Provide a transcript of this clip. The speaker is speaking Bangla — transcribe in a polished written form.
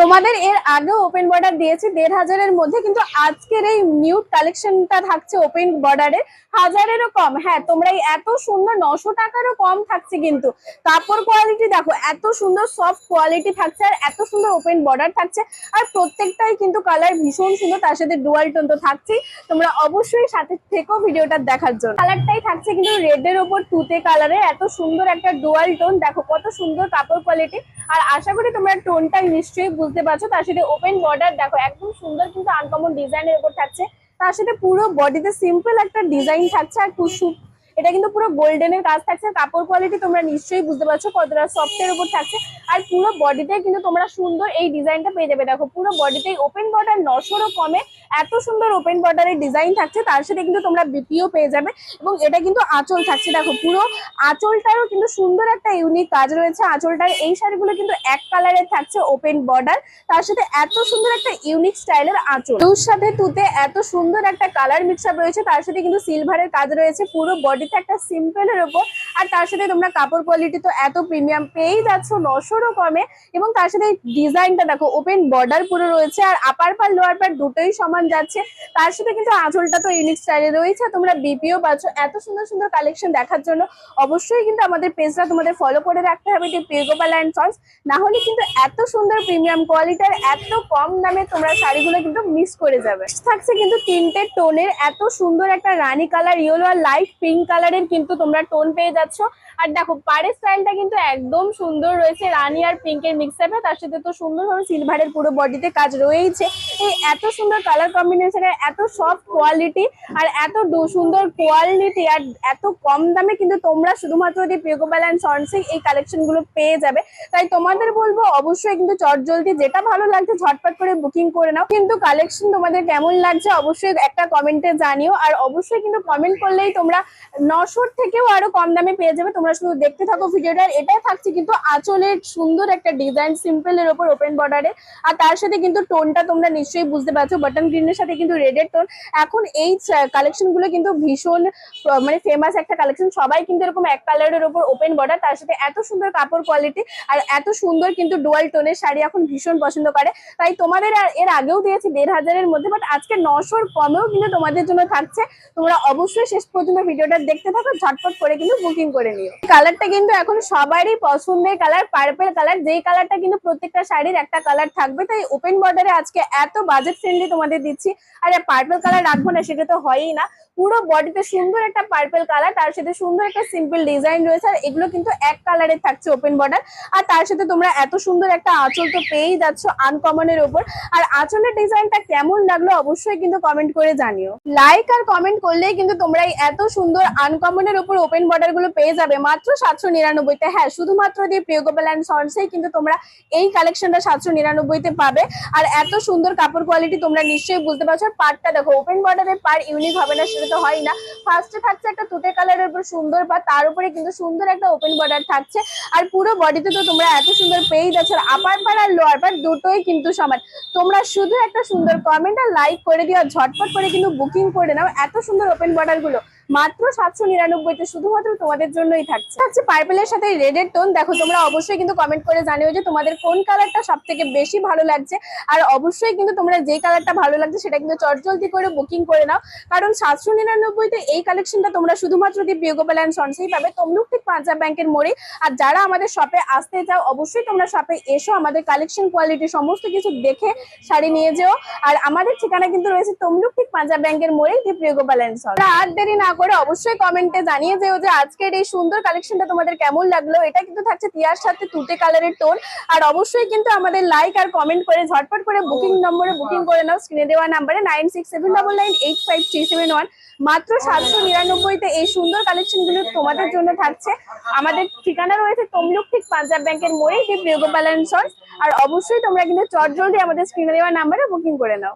তোমাদের এর আগে ওপেন বর্ডার দিয়েছি ১,৫০০-এর মধ্যে, কিন্তু আজকের এই নিউ কালেকশনটা থাকছে ওপেন বর্ডারের ১,০০০-এরও কম। হ্যাঁ, তোমরা এই এত সুন্দর ৯০০ টাকারও কম থাকছে, কিন্তু কাপড় কোয়ালিটি দেখো, এত সুন্দর সফট কোয়ালিটি থাকছে আর এত সুন্দর ওপেন বর্ডার থাকছে। আর প্রত্যেকটাই কিন্তু কালার ভীষণ সুন্দর, তার সাথে ডুয়াল টোন তো থাকছেই। তোমরা অবশ্যই সাথে থেকেও ভিডিওটা দেখার জন্য। কালারটাই থাকছে কিন্তু রেডের ওপর তুতে কালারে, এত সুন্দর একটা ডুয়াল টোন, দেখো কত সুন্দর কাপড় কোয়ালিটি। আর আশা করি তোমরা টোনটা নিশ্চয়ই বুঝতে পারছো। তার সাথে ওপেন বর্ডার দেখো, একদম সুন্দর কিন্তু আনকমন ডিজাইনের উপর থাকছে। তার সাথে পুরো বডিতে সিম্পল একটা ডিজাইন থাকছে, আর এটা কিন্তু পুরো গোল্ডেনের কাজ থাকছে। কাপড় কোয়ালিটি তোমরা নিশ্চয়ই বুঝতে পারছো কতটা সফটের উপর থাকছে। আর পুরো বডিতে কিন্তু তোমরা সুন্দর এই ডিজাইনটা পেয়ে যাবে। দেখো পুরো বডিতে ওপেন বর্ডার ৯০০-রও কমে এত সুন্দর ওপেন বর্ডারের ডিজাইন থাকছে। তার সাথে কিন্তু তোমরা বিপিও পেয়ে যাবে, এবং এটা কিন্তু আঁচল থাকছে। দেখো পুরো আঁচলটারও কিন্তু সুন্দর একটা ইউনিক কাজ রয়েছে। আঁচলটার এই শাড়িগুলো কিন্তু এক কালারের থাকছে ওপেন বর্ডার, তার সাথে এত সুন্দর একটা ইউনিক স্টাইলের আঁচল। ব্লুর সাথে তুতে এত সুন্দর একটা কালার মিক্স আপ রয়েছে, তার সাথে কিন্তু সিলভারের কাজ রয়েছে পুরো বডিতে একটা সিম্পলের উপর। আর তার সাথে তোমরা কাপড় কোয়ালিটি তো এত প্রিমিয়াম পেয়েই যাচ্ছ ৯০০-রও কমে। এবং তার সাথে ডিজাইনটা দেখো, ওপেন বর্ডার পুরো রয়েছে, আর আপার পার লোয়ার পার দুটোই সমান যাচ্ছে। তার সাথে কিন্তু আঁচলটা তো ইউনিক স্টাইলে রয়েছে। তোমরা বিপিও পাচ্ছ। এত সুন্দর সুন্দর কালেকশন দেখার জন্য অবশ্যই কিন্তু আমাদের পেজটা তোমাদের ফলো করে রাখতে হবে, প্রিয় গোপাল অ্যান্ড সন্স। না হলে কিন্তু এত সুন্দর প্রিমিয়াম কোয়ালিটির এত কম দামে তোমরা শাড়িগুলো কিন্তু মিস করে যাবে। থাকছে কিন্তু তিনটে টোনের, এত সুন্দর একটা রানী কালার, ইয়েলো আর লাইট পিঙ্ক কালারের কিন্তু তোমরা টোন পেয়ে যাচ্ছ। আর দেখো পাড়ের স্টাইলটা কিন্তু একদম সুন্দর রয়েছে, রানী আর পিঙ্কের মিক্স আপে। তার সাথে তো সুন্দরভাবে সিলভারের পুরো বডিতে কাজ রয়েছে। এই এত সুন্দর কালার কম্বিনেশনের এত সফট কোয়ালিটি আর এত সুন্দর কোয়ালিটি আর এত কম দামে কিন্তু তোমরা শুধুমাত্র প্রিয় গোপাল অ্যান্ড সন্সে এই কালেকশন গুলো পেয়ে যাবে। তাই তোমাদের বলবো অবশ্যই কিন্তু চটজলদি যেটা ভালো লাগছে ঝটপট করে বুকিং করে নাও। কিন্তু কালেকশন তোমাদের কেমন লাগছে অবশ্যই একটা কমেন্টে জানিও। আর অবশ্যই কিন্তু কমেন্ট করলেই তোমরা ৯০০ থেকেও আরো কম দামে পেয়ে যাবে। তোমরা শুধু দেখতে থাকো ভিডিওটা। এটাই থাকছে কিন্তু আঁচলের সুন্দর একটা ডিজাইন সিম্পলের উপর ওপেন বর্ডারে। আর তার সাথে কিন্তু টোনটা তোমরা নিশ্চয়ই বুঝতে পারছো, বাটন গ্রিনের সাথে কিন্তু রেডের টোন। এখন এই কালেকশন গুলো কিন্তু ভীষণ মানে ফেমাস একটা কালেকশন। সবাই কিন্তু এরকম এক কালারের উপর ওপেন বর্ডার, তার সাথে এত সুন্দর কাপড় কোয়ালিটি আর এত সুন্দর কিন্তু ডুয়াল টোনের শাড়ি এখন ভীষণ পছন্দ করে। তাই তোমাদের এর আগেও দিয়েছি ১,৫০০-এর মধ্যে, বাট আজকে ৯০০-র কমেও কিন্তু তোমাদের জন্য থাকছে। তোমরা অবশ্যই শেষ পর্যন্ত ভিডিওটা দেখতে থাকো, ঝটপট করে কিন্তু বুকিং করে নিও। কালারটা কিন্তু এখন সবারই পছন্দের কালার, পার্পল কালার, যেই কালারটা কিন্তু প্রত্যেকটা শাড়ির একটা কালার থাকবে। তাই ওপেন বর্ডারে আজকে এত বাজেট ফ্রেন্ডলি তোমাদের দিচ্ছি। আর পার্পল কালার রাখবো না সেটা তো হয়ই না। পুরো বডিতে সুন্দর একটা পার্পল কালার, তার সাথে সুন্দর একটা সিম্পল ডিজাইন রয়েছে। আর এগুলো কিন্তু এক কালারের থাকছে ওপেন বর্ডার। আর তার সাথে তোমরা এত সুন্দর একটা আঁচল তো পেয়েই যাচ্ছ আনকমনের উপর। আর আঁচলের ডিজাইনটা কেমন লাগলো অবশ্যই কিন্তু কমেন্ট করে জানিও। লাইক আর কমেন্ট করলেই কিন্তু তোমরা এত সুন্দর আনকমনের উপর ওপেন বর্ডার গুলো পেয়ে যাবে মাত্র ৭৯৯তে। হ্যাঁ, শুধুমাত্র প্রিয় গোপাল অ্যান্ড সন্সেই কিন্তু তোমরা এই কালেকশনটা ৭৯৯তে পাবে। আর এত সুন্দর কাপড় কোয়ালিটি তোমরা নিশ্চয়ই বুঝতে পারছো। পাড়টা দেখো, ওপেন বর্ডারের পাড় ইউনিক হবে না সেটা তো হয় না। ফার্স্টে থাকছে একটা তুতে কালারের উপর সুন্দর পাড়, তার উপরে কিন্তু সুন্দর একটা ওপেন বর্ডার থাকছে। আর পুরো বডিতে তো তোমরা এত সুন্দর পেয়েই যাচ্ছ। আপার পাড় আর লোয়ার পাড় দুটোই কিন্তু সমান। তোমরা শুধু একটা সুন্দর কমেন্ট আর লাইক করে দিও, ঝটপট করে কিন্তু বুকিং করে নাও। এত সুন্দর ওপেন বর্ডার গুলো মাত্র ৭৯৯তে শুধুমাত্র তোমাদের জন্যই থাকছে পার্পলের সাথে রেডের টোন। দেখো তোমরা অবশ্যই কিন্তু কমেন্ট করে জানিও যে তোমাদের কোন কালারটা সব থেকে বেশি ভালো লাগছে। আর অবশ্যই কিন্তু তোমরা যে কালারটা ভালো লাগছে সেটা কিন্তু চটজলদি করে বুকিং করে নাও, কারণ ৭৯৯তে এই কালেকশনটা তোমরা শুধুমাত্র প্রিয় গোপাল অ্যান্ড সন্সেই পাবে, তমলুক ঠিক পাঞ্জাব ব্যাংকের মোড়ে। আর যারা আমাদের শপে আসতে চাও অবশ্যই তোমরা শপে এসো, আমাদের কালেকশন কোয়ালিটি সমস্ত কিছু দেখে শাড়ি নিয়ে যেও। আর আমাদের ঠিকানা কিন্তু রয়েছে তমলুক ঠিক পাঞ্জাব ব্যাংকের মোড়ে, প্রিয় গোপাল অ্যান্ড সন্স। আর দেরি না করে অবশ্যই কমেন্টে জানিয়ে যেও যে আজকের এই সুন্দর কালেকশনটা তোমাদের কেমন লাগলো। এটা কিন্তু থাকছে টিয়ার সাথে তুতে কালারের টোন। আর অবশ্যই কিন্তু আমাদের লাইক আর কমেন্ট করে ঝটপট করে বুকিং নম্বরে বুকিং করে নাও, স্ক্রিনে দেওয়া নাম্বারে 9679985371। মাত্র ৭৯৯তে এই সুন্দর কালেকশন গুলো তোমাদের জন্য থাকছে। আমাদের ঠিকানা রয়েছে তমলুক ঠিক পাঞ্জাব ব্যাংকের মোড়ে, প্রিয় গোপাল অ্যান্ড সন্স। আর অবশ্যই তোমরা কিন্তু চটজলদি আমাদের স্ক্রিনে দেওয়া নাম্বারে বুকিং করে নাও।